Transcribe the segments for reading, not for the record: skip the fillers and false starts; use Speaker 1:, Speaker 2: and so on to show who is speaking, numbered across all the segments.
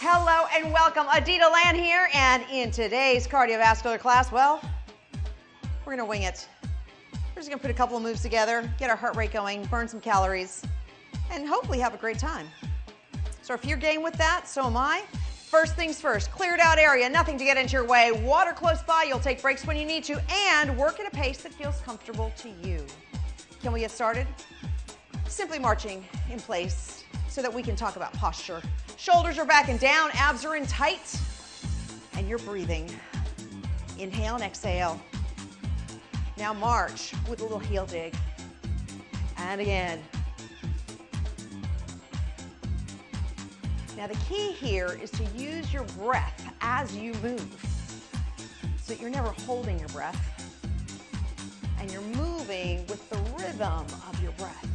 Speaker 1: Hello and welcome. Adita Land here, and in today's cardiovascular class, well, we're gonna wing it. We're just gonna put a couple of moves together, get our heart rate going, burn some calories, and hopefully have a great time. So if you're game with that, so am I. First things first, cleared out area, nothing to get into your way, water close by, you'll take breaks when you need to, and work at a pace that feels comfortable to you. Can we get started? Simply marching in place so that we can talk about posture. Shoulders are back and down, abs are in tight, and you're breathing. Inhale and exhale. Now march with a little heel dig. And again. Now the key here is to use your breath as you move, so that you're never holding your breath, and you're moving with the rhythm of your breath.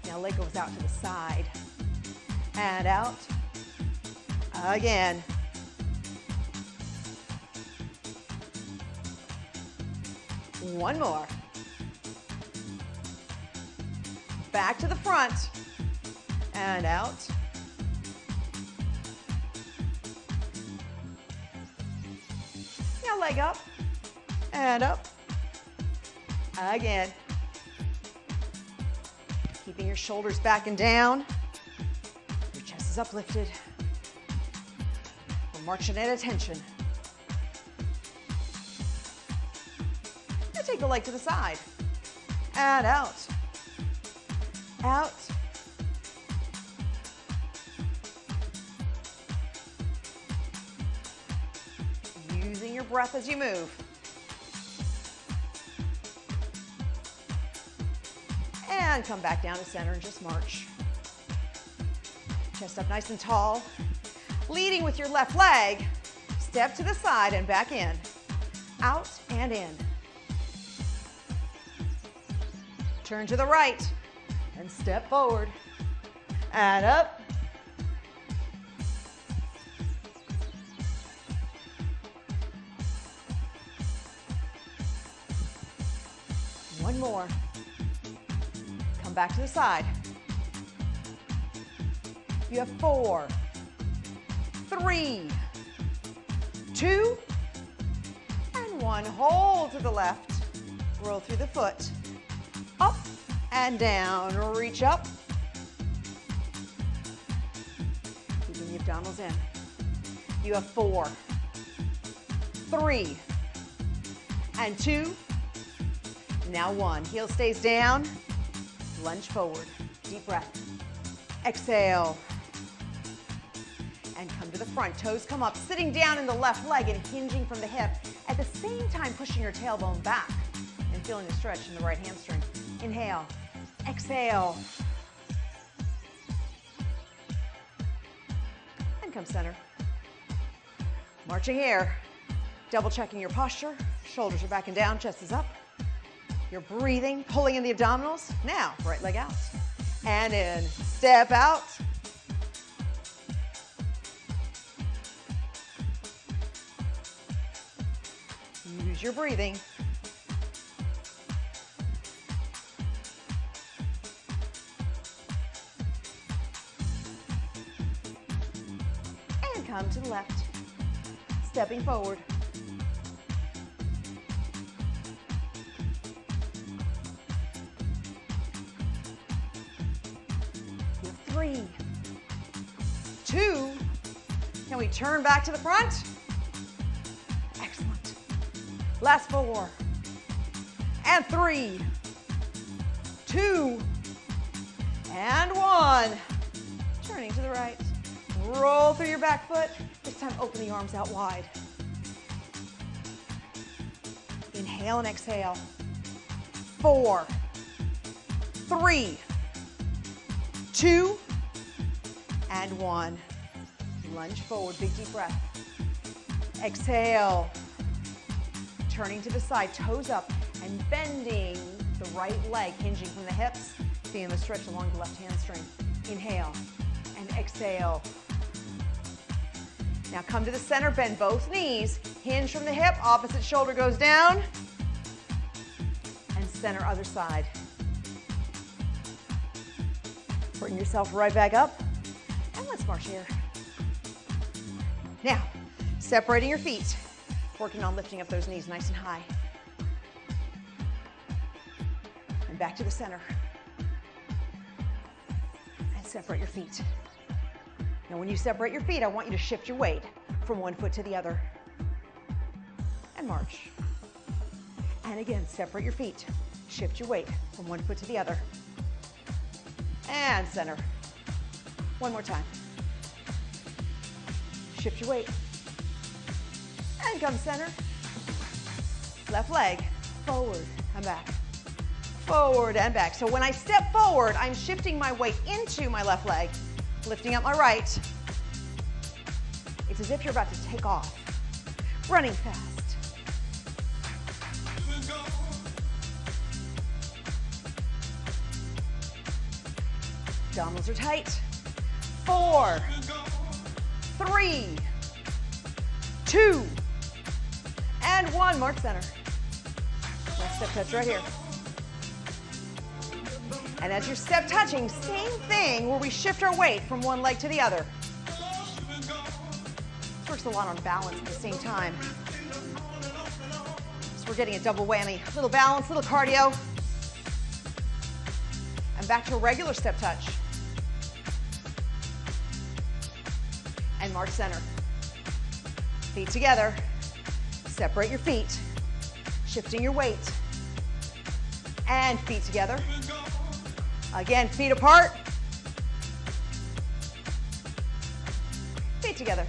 Speaker 1: Now leg goes out to the side. And out. Again. One more. Back to the front. And out. Now leg up. And up. Again. Keeping your shoulders back and down. Uplifted. We're marching at attention. Now take the leg to the side. And out. Out. Using your breath as you move. And come back down to center and just march. Chest up nice and tall. Leading with your left leg, step to the side and back in. Out and in. Turn to the right and step forward. And up. One more. Come back to the side. You have 4, 3, 2, and 1. Hold to the left. Roll through the foot. Up and down. Reach up. Keeping the abdominals in. You have 4, 3, and 2. Now 1. Heel stays down. Lunge forward. Deep breath. Exhale. And come to the front. Toes come up, sitting down in the left leg and hinging from the hip. At the same time, pushing your tailbone back and feeling the stretch in the right hamstring. Inhale, exhale. And come center. Marching here. Double checking your posture. Shoulders are back and down, chest is up. You're breathing, pulling in the abdominals. Now, right leg out. And in. Step out. Use your breathing. And come to the left. Stepping forward. You have 3, 2. Can we turn back to the front? Last 4, and 3, 2, and 1. Turning to the right. Roll through your back foot. This time open the arms out wide. Inhale and exhale. 4, 3, 2, and 1. Lunge forward, big deep breath. Exhale. Turning to the side, toes up, and bending the right leg, hinging from the hips, feeling the stretch along the left hamstring. Inhale and exhale. Now come to the center, bend both knees, hinge from the hip, opposite shoulder goes down, and center other side. Bring yourself right back up, And let's march here. Now, separating your feet, working on lifting up those knees nice and high. And back to the center. And separate your feet. Now, when you separate your feet, I want you to shift your weight from one foot to the other. And march. And again, separate your feet. Shift your weight from one foot to the other. And center. One more time. Shift your weight. And come center. Left leg, forward and back. Forward and back. So when I step forward, I'm shifting my weight into my left leg, lifting up my right. It's as if you're about to take off, running fast. Abdominals are tight. 4, 3, 2, and 1. March center. Last step touch right here. And as you're step touching, same thing where we shift our weight from one leg to the other. This works a lot on balance at the same time. So we're getting a double whammy. Little balance, little cardio. And back to a regular step touch. And march center. Feet together. Separate your feet. Shifting your weight. And feet together. Again, feet apart. Feet together.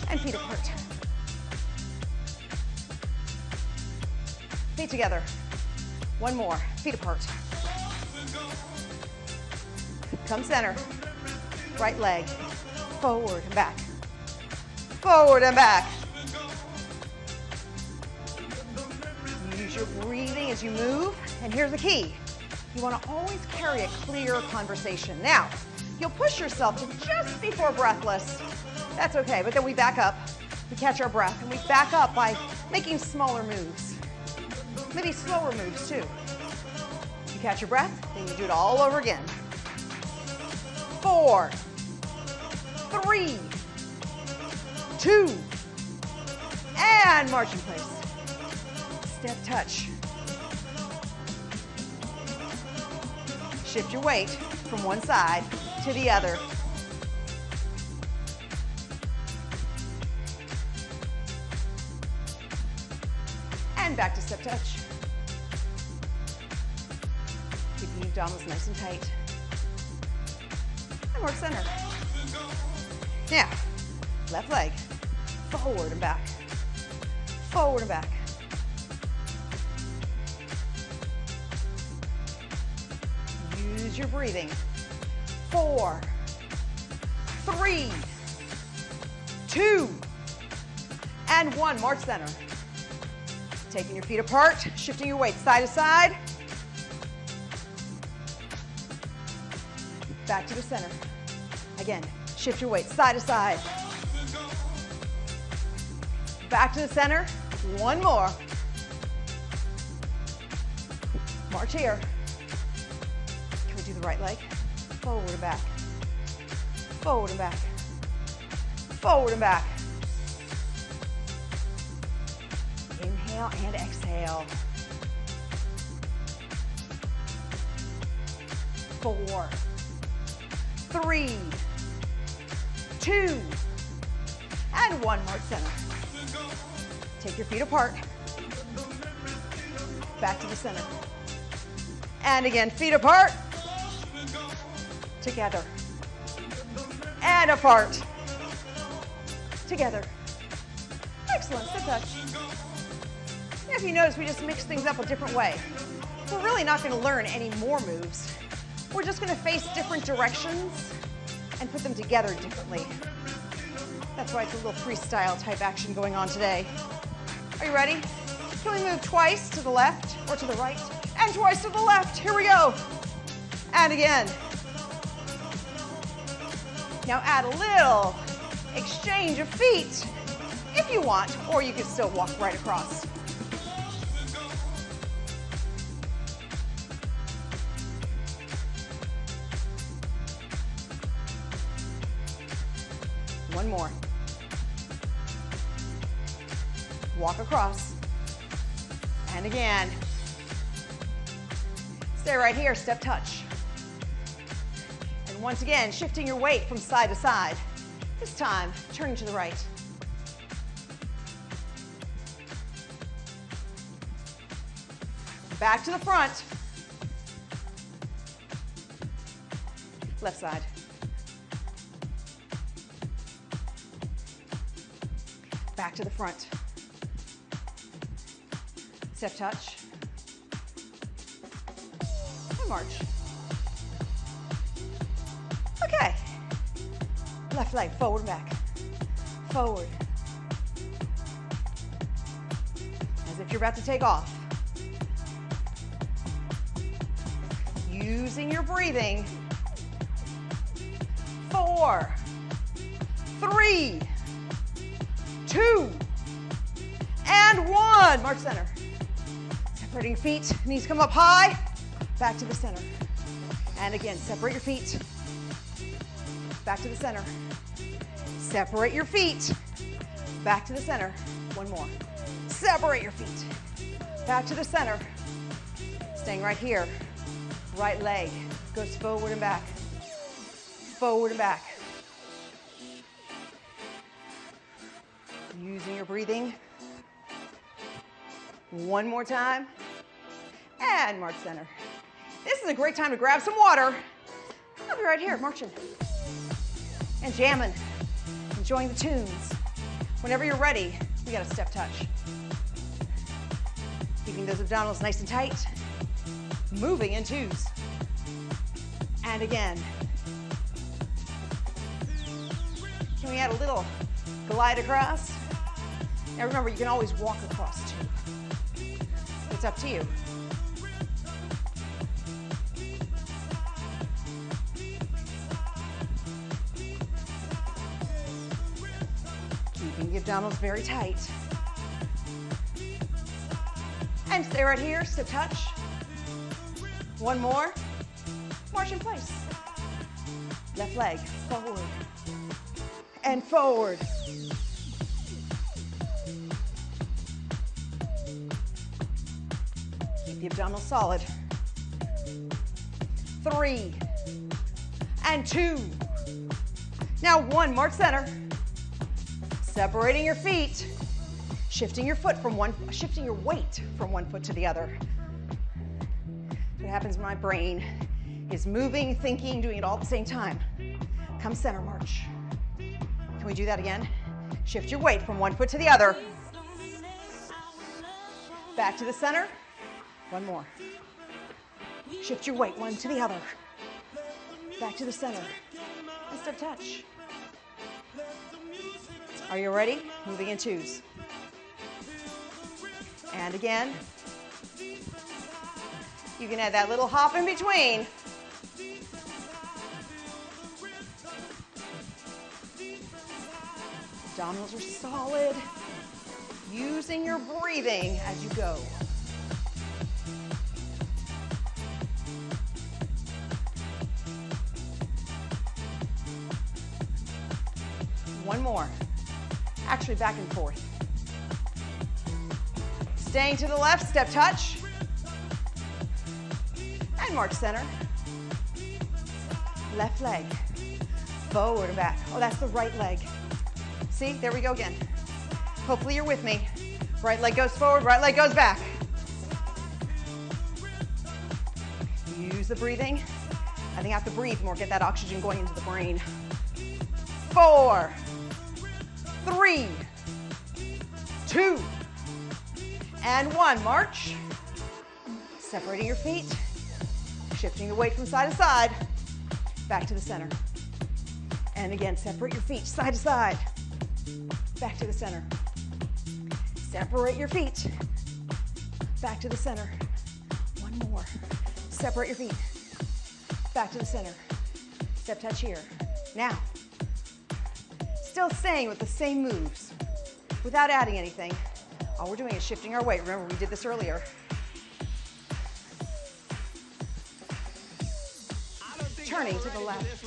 Speaker 1: And feet apart. Feet together. One more. Feet apart. Come center. Right leg. Forward and back. Forward and back. Use your breathing as you move. And here's the key. You want to always carry a clear conversation. Now, you'll push yourself to just before breathless. That's okay, but then we back up. We catch our breath, and we back up by making smaller moves. Maybe slower moves, too. You catch your breath, then you do it all over again. 4, 3, 2, and march in place. Step touch. Shift your weight from one side to the other. And back to step touch. Keeping your abdominals nice and tight. And work center. Now, left leg, forward and back. Forward and back. Use your breathing. 4, 3, 2, and 1. March center. Taking your feet apart, shifting your weight side to side. Back to the center. Again, shift your weight side to side. Back to the center. One more. March here. Can we do the right leg? Forward and back. Forward and back. Forward and back. Inhale and exhale. 4, 3, 2, and 1. March center. Take your feet apart. Back to the center. And again, feet apart. Together. And apart. Together. Excellent. Step touch. And if you notice, we just mix things up a different way. We're really not going to learn any more moves. We're just going to face different directions and put them together differently. That's why it's a little freestyle type action going on today. Are you ready? Can we move twice to the left or to the right? And twice to the left. Here we go. And again. Now add a little exchange of feet if you want, or you can still walk right across. One more. Walk across. And again. Stay right here, step touch. And once again, shifting your weight from side to side. This time, turning to the right. Back to the front. Left side. Back to the front. Step touch. And march. Okay. Left leg, forward and back. Forward. As if you're about to take off. Using your breathing. 4, 3, 2, and 1. March center. Separating your feet, knees come up high, back to the center. And again, separate your feet, back to the center. Separate your feet, back to the center. One more. Separate your feet, back to the center. Staying right here. Right leg goes forward and back. Forward and back. Using your breathing. One more time. And march center. This is a great time to grab some water. I'll be right here marching and jamming, enjoying the tunes. Whenever you're ready, we got a step touch. Keeping those abdominals nice and tight. Moving in twos. And again. Can we add a little glide across? Now remember, you can always walk across too. It's up to you. Keeping the abdominals very tight. And stay right here, step touch. One more. March in place. Left leg, forward. And forward. Keep the abdominals solid. 3 and 2. Now 1, march center. Separating your feet. Shifting your weight from one foot to the other. What happens when my brain is moving, thinking, doing it all at the same time? Come center march. Can we do that again? Shift your weight from one foot to the other. Back to the center. One more. Shift your weight one to the other. Back to the center. And step touch. Are you ready? Moving in twos. And again. You can add that little hop in between. Abdominals are solid. Using your breathing as you go. One more. Actually, back and forth. Staying to the left, step touch. And march center. Left leg. Forward and back. Oh, that's the right leg. See, there we go again. Hopefully you're with me. Right leg goes forward, right leg goes back. Use the breathing. I think I have to breathe more, get that oxygen going into the brain. 4, 3, 2, and 1. March. Separating your feet. Shifting your weight from side to side. Back to the center. And again, separate your feet side to side. Back to the center. Separate your feet. Back to the center. One more. Separate your feet. Back to the center. Step touch here. Now, still staying with the same moves without adding anything. All we're doing is shifting our weight. Remember, we did this earlier. Turning to the left.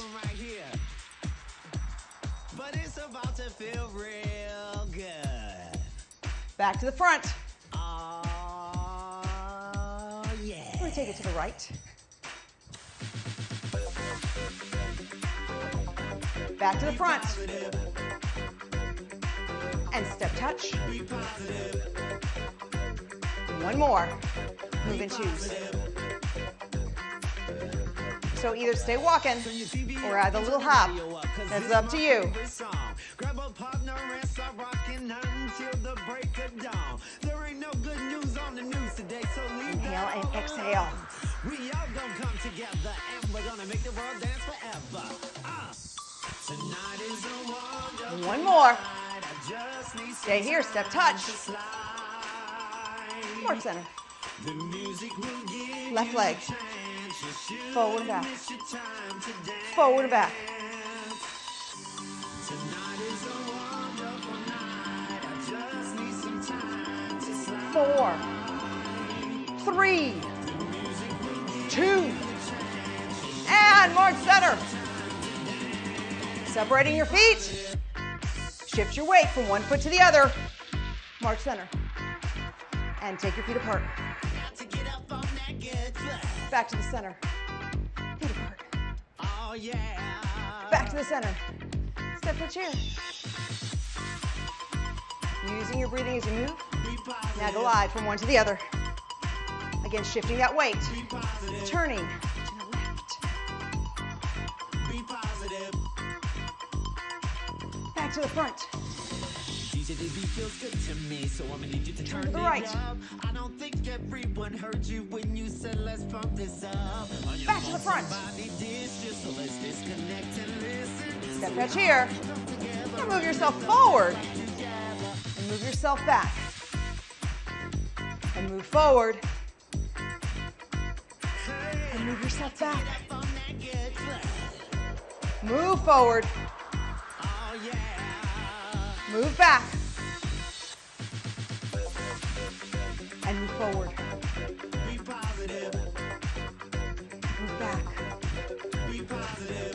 Speaker 2: about to feel real good.
Speaker 1: Back to the front.
Speaker 2: Oh, yeah.
Speaker 1: We're gonna take it to the right. Back to the front. And step touch. One more. Move and choose. So either stay walking or add a little hop. That's up to you.
Speaker 2: Grab a partner and start rocking until the break of dawn. There ain't no good news on the news today, so leave
Speaker 1: Inhale and exhale.
Speaker 2: We all gonna come together and we're gonna make the world dance forever. Tonight is a wonderful
Speaker 1: One more.
Speaker 2: night. I just need
Speaker 1: Stay here, step touch.
Speaker 2: slide.
Speaker 1: March center.
Speaker 2: The music will give
Speaker 1: Left
Speaker 2: you
Speaker 1: leg.
Speaker 2: a chance. You shouldn't
Speaker 1: Forward and back.
Speaker 2: miss your time to dance.
Speaker 1: Forward and back.
Speaker 2: Tonight is a wonderful night. I just need some time to slide.
Speaker 1: 4, 3, 2, and march center. Separating your feet. Shift your weight from one foot to the other. March center. And take your feet apart.
Speaker 2: To get up on that good foot.
Speaker 1: Back to the center. Feet apart.
Speaker 2: Oh yeah.
Speaker 1: Back to the center. Step touch here. Using your breathing as you move.
Speaker 2: Be positive.
Speaker 1: Now glide from one to the other. Again, shifting that weight.
Speaker 2: Be positive.
Speaker 1: Turning to the left.
Speaker 2: Be positive.
Speaker 1: Back to the front.
Speaker 2: DJ, the beat feels good to me, so I'm gonna need you to turn
Speaker 1: to the
Speaker 2: it
Speaker 1: right.
Speaker 2: up. I don't think everyone heard you when you said let's pump this up. On your
Speaker 1: Back to the
Speaker 2: phone,
Speaker 1: front.
Speaker 2: somebody dissed you, so let's disconnect and listen.
Speaker 1: Step touch here. Now move yourself forward. And move yourself back. And move forward. And move yourself back.
Speaker 2: On that good foot.
Speaker 1: Move forward.
Speaker 2: Oh yeah.
Speaker 1: Move back. And move forward.
Speaker 2: Be positive.
Speaker 1: Move back.
Speaker 2: Be positive.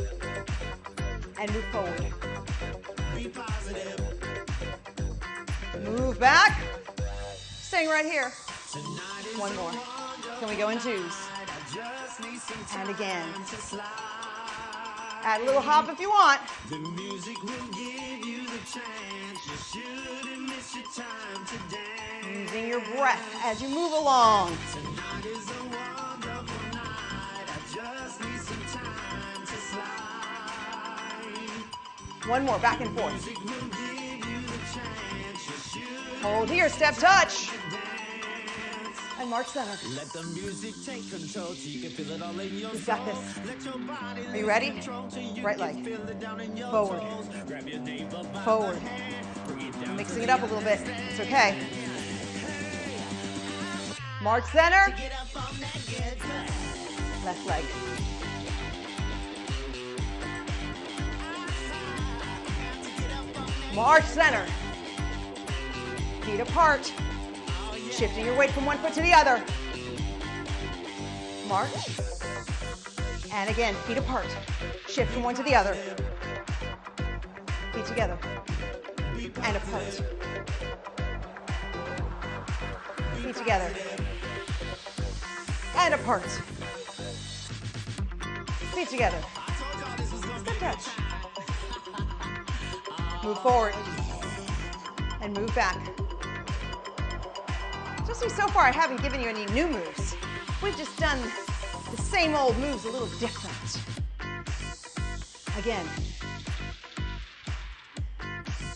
Speaker 1: And move forward.
Speaker 2: Be positive.
Speaker 1: Move back. Staying right here.
Speaker 2: Tonight is
Speaker 1: One more. Can we go in twos?
Speaker 2: I just need some time
Speaker 1: And again.
Speaker 2: to slide.
Speaker 1: Add a little hop if you want.
Speaker 2: The music will give you the chance. You shouldn't miss your time to dance.
Speaker 1: Using your breath as you move along.
Speaker 2: Tonight is a wonderful night. I just need some time to slide.
Speaker 1: One more, back and forth.
Speaker 2: Music will give you the chance. You should
Speaker 1: Hold here, step touch.
Speaker 2: dance.
Speaker 1: And march center.
Speaker 2: Let the music take control so you can feel it all in your
Speaker 1: You've got
Speaker 2: soul.
Speaker 1: this.
Speaker 2: Let your body
Speaker 1: Are you ready?
Speaker 2: control till you
Speaker 1: Right
Speaker 2: can
Speaker 1: leg.
Speaker 2: feel it down in your
Speaker 1: Forward.
Speaker 2: toes. Grab your neighbor by
Speaker 1: Forward.
Speaker 2: the hand. Bring it down
Speaker 1: Mixing
Speaker 2: to
Speaker 1: it
Speaker 2: the
Speaker 1: up a little bit. It's okay. March
Speaker 2: Get
Speaker 1: center.
Speaker 2: up on that good foot.
Speaker 1: Left leg. March center. Feet apart. Shifting your weight from one foot to the other. March. And again, feet apart. Shift from one to the other. Feet together. And apart. Feet together. And apart. Feet together. Step touch. Move forward. And move back. Just so far, I haven't given you any new moves. We've just done the same old moves a little different. Again.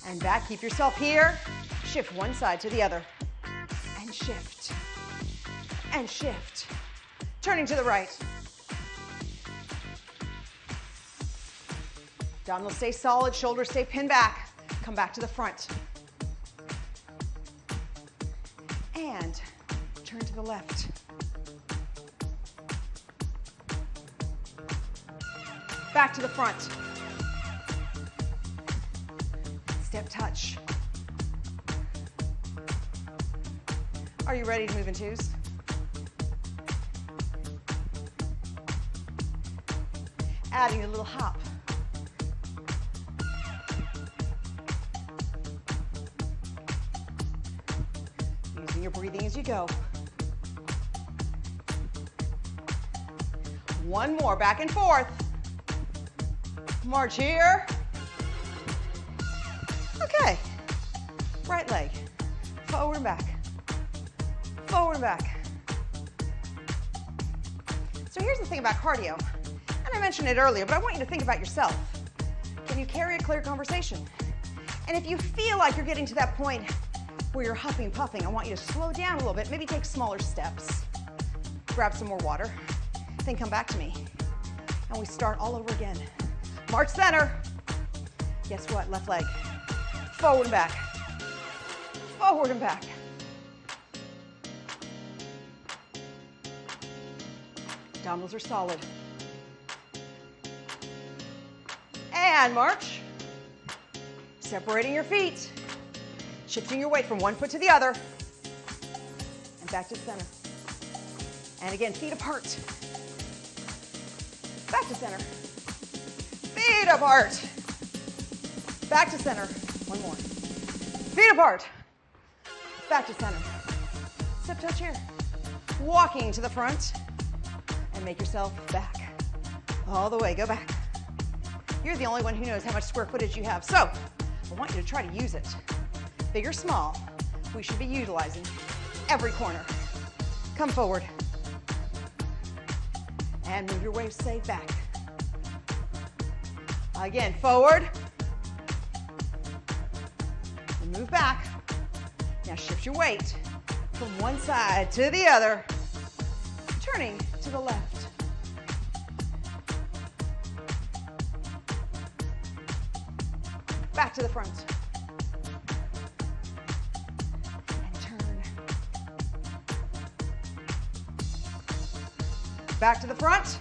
Speaker 1: And back, keep yourself here. Shift one side to the other. And shift. And shift. Turning to the right. Abdominals stay solid, shoulders stay pinned back. Come back to the front. And turn to the left. Back to the front. Step touch. Are you ready to move in twos? Adding a little hop. your breathing as you go. One more, back and forth. March here. Okay. Right leg, forward and back, forward and back. So here's the thing about cardio, and I mentioned it earlier, but I want you to think about yourself. Can you carry a clear conversation? And if you feel like you're getting to that point where you're huffing, puffing, I want you to slow down a little bit, maybe take smaller steps. Grab some more water, then come back to me. And we start all over again. March center. Guess what? Left leg. Forward and back. Forward and back. Abdominals are solid. And march. Separating your feet. Shifting your weight from one foot to the other. And back to center. And again, feet apart. Back to center. Feet apart. Back to center. One more. Feet apart. Back to center. Step touch here. Walking to the front. And make yourself back. All the way. Go back. You're the only one who knows how much square footage you have. So, I want you to try to use it. Big or small, we should be utilizing every corner. Come forward. And move your waist, say back. Again, forward. And move back. Now shift your weight from one side to the other, turning to the left. Back to the front. And turn. Back to the front.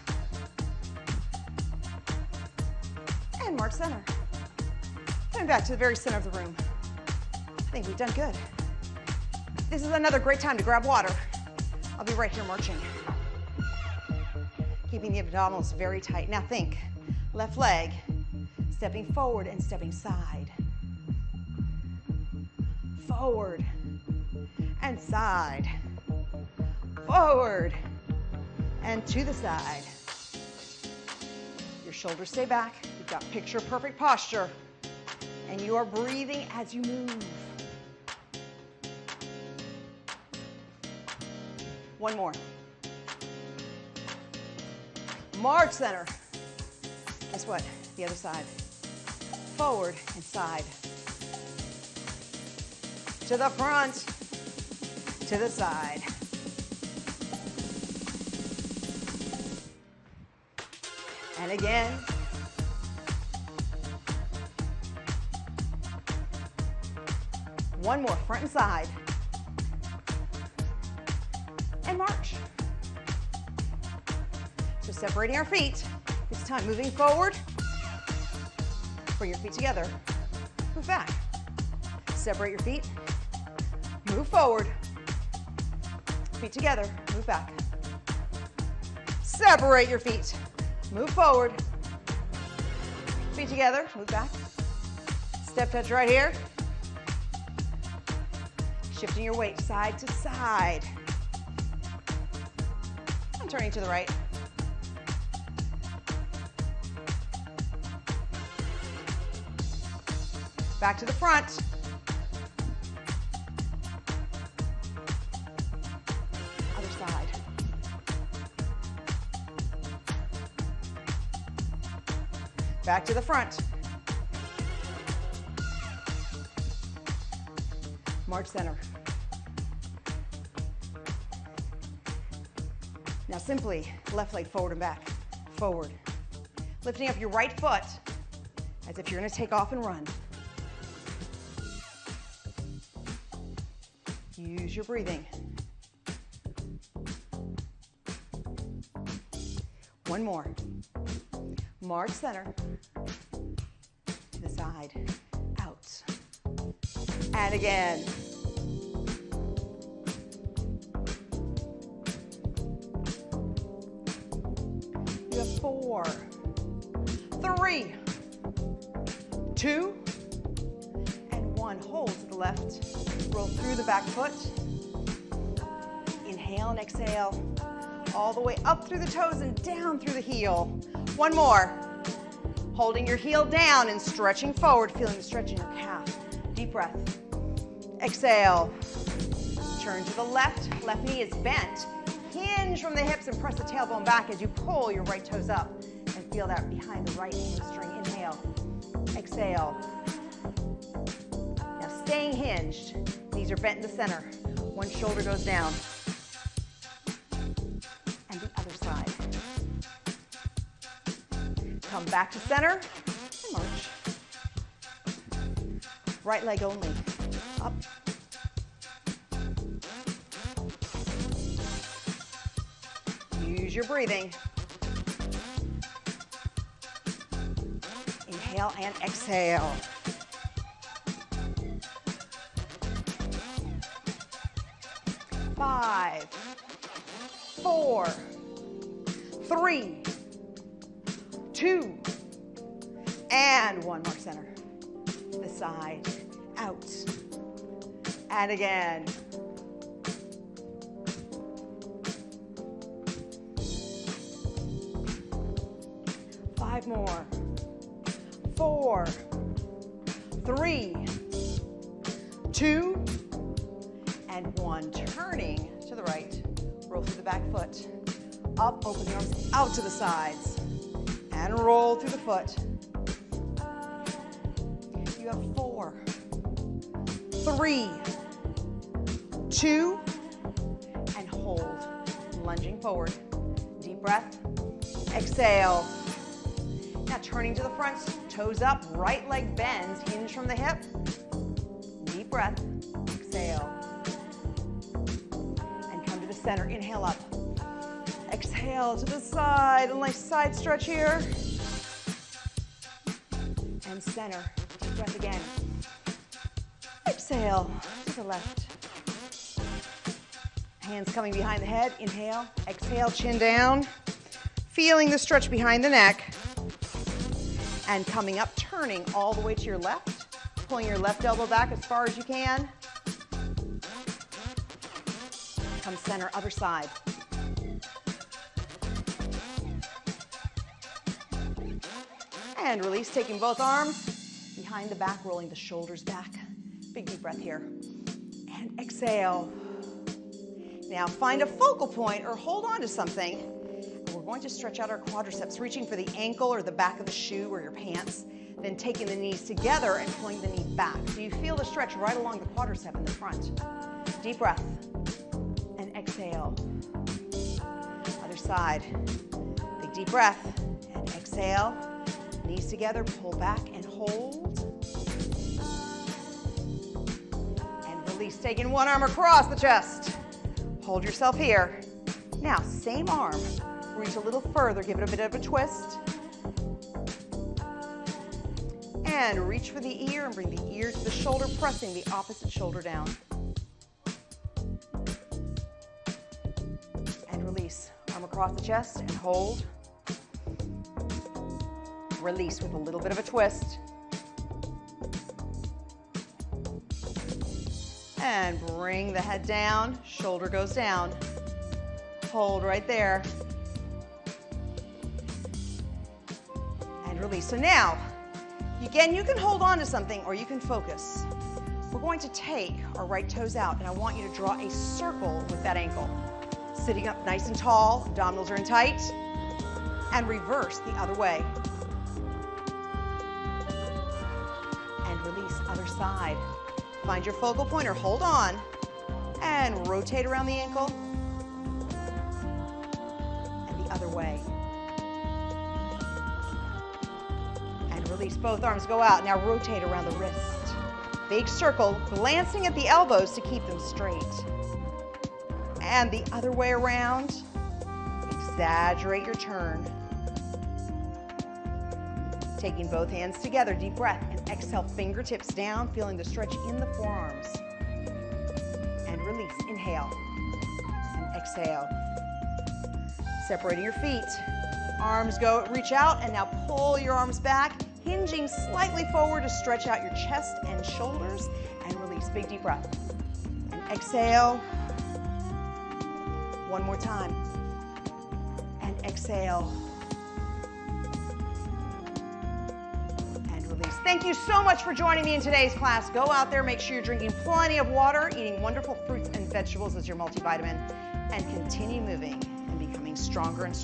Speaker 1: And march center. Coming back to the very center of the room. I think we've done good. This is another great time to grab water. I'll be right here marching. Keeping the abdominals very tight. Now think, left leg, stepping forward and stepping side. Forward and side. Forward and to the side. Your shoulders stay back. You've got picture perfect posture. And you are breathing as you move. One more. March center. Guess what? The other side. Forward and side. To the front. To the side. And again. One more, front and side. And march. So separating our feet. This time moving forward. Bring your feet together. Move back. Separate your feet. Move forward. Feet together. Move back. Separate your feet. Move forward. Feet together. Move back. Step touch right here. Shifting your weight side to side. And turning to the right. Back to the front. Other side. Back to the front. March center. Now simply left leg forward and back. Forward. Lifting up your right foot as if you're going to take off and run. Use your breathing. One more. March center. To the side. Out. And again. You have 4, 3, 2, and 1. Hold to the left. Roll through the back foot. Inhale and exhale. All the way up through the toes and down through the heel. One more. Holding your heel down and stretching forward, feeling the stretch in your calf. Deep breath. Exhale. Turn to the left. Left knee is bent. Hinge from the hips and press the tailbone back as you pull your right toes up and feel that behind the right hamstring. Inhale. Exhale. Now staying hinged. Knees are bent in the center. One shoulder goes down. And the other side. Come back to center and march. Right leg only. Up. Use your breathing. Inhale and exhale. Five, 4, 3, 2, and one more center. The side, out, and again. Five more. 4, 3, 2, and 1. Turning to the right. Roll through the back foot. Up, open the arms out to the sides. And roll through the foot. You have 4, 3, 2, and hold. Lunging forward. Deep breath. Exhale. Now turning to the front, toes up, right leg bends, hinge from the hip. Deep breath. Exhale. And come to the center. Inhale up. Exhale to the side. A nice side stretch here. And center. Deep breath again. Exhale to the left. Hands coming behind the head. Inhale. Exhale. Chin down. Feeling the stretch behind the neck. And coming up, turning all the way to your left. Pulling your left elbow back as far as you can. Come center, other side. And release, taking both arms behind the back, rolling the shoulders back. Big deep breath here. And exhale. Now find a focal point or hold on to something. And we're going to stretch out our quadriceps, reaching for the ankle or the back of the shoe or your pants. Then taking the knees together and pulling the knee back. So you feel the stretch right along the quadricep in the front. Deep breath. And exhale. Other side. Big deep breath. And exhale. Knees together, pull back and hold. And release, taking one arm across the chest. Hold yourself here. Now, same arm. Reach a little further, give it a bit of a twist. And reach for the ear and bring the ear to the shoulder, pressing the opposite shoulder down. And release. Arm across the chest and hold. Release with a little bit of a twist. And bring the head down, shoulder goes down. Hold right there. And release. So now, again, you can hold on to something or you can focus. We're going to take our right toes out and I want you to draw a circle with that ankle. Sitting up nice and tall, abdominals are in tight. And reverse the other way. Release, other side. Find your focal point or hold on and rotate around the ankle and the other way. And release, both arms go out. Now rotate around the wrist. Big circle, glancing at the elbows to keep them straight. And the other way around. Exaggerate your turn. Taking both hands together, deep breath, and exhale, fingertips down, feeling the stretch in the forearms. And release, inhale, and exhale. Separating your feet, arms go, reach out, and now pull your arms back, hinging slightly forward to stretch out your chest and shoulders, and release, big deep breath. And exhale, One more time. And exhale. And release. Thank you so much for joining me in today's class. Go out there, make sure you're drinking plenty of water, eating wonderful fruits and vegetables as your multivitamin, and continue moving and becoming stronger and stronger.